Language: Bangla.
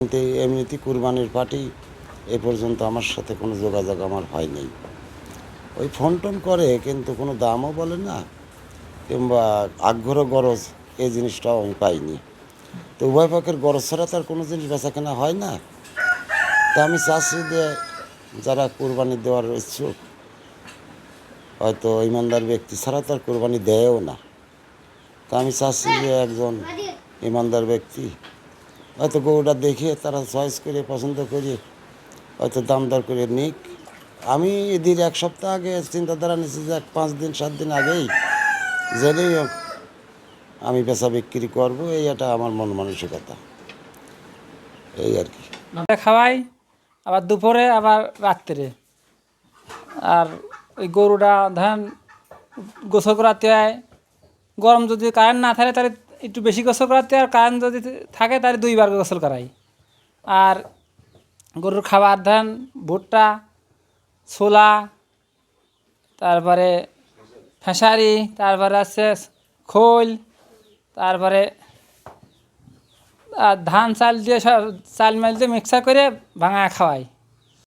কিন্তু এমনিতে কুরবানির পার্টি এ পর্যন্ত আমার সাথে কোনো যোগাযোগ আমার হয়নি। ওই ফোন টোন করে কিন্তু কোনো দামও বলে না কিংবা আগ্রহ গরজ এই জিনিসটাও আমি পাইনি। তো উভয় পক্ষের গরজ ছাড়া তো আর কোনো জিনিস বেচাকেনা হয় না। তা আমি চাচ্ছি যে যারা কুরবানি দেওয়ার ইচ্ছুক, হয়তো ইমানদার ব্যক্তি ছাড়া তো আর কুরবানি দেয়ও না। তা আমি চাচ্ছি যে একজন ইমানদার ব্যক্তি হয়তো গরুটা দেখে তারা চয়েস করে পছন্দ করে হয়তো দাম দর করে নিক। আমি ঈদের 1 সপ্তাহ আগে চিন্তাধারা নিচ্ছি যে 5 দিন 7 দিন আগেই জেনেই হোক আমি বেচা বিক্রি করবো, এই এটা আমার মন মানসিকতা, এই আর কি। খাওয়াই আবার দুপুরে আবার রাত্রে। আর ওই গরুটা ধরেন গোসল করাতে হয়, গরম যদি কারেন্ট না থাকে তাহলে একটু বেশি গোসল করাতে হয়, আর কারেন্ট যদি থাকে তাহলে 2বার গোসল করাই। আর গরুর খাবার ধরেন ভুট্টা, ছোলা, তারপরে খেসারি, তারপরে আছে খোল, তারপরে আর ধান চাল দিয়ে সব চাল মাল দিয়ে মিক্সার করে ভাঙা খাওয়াই।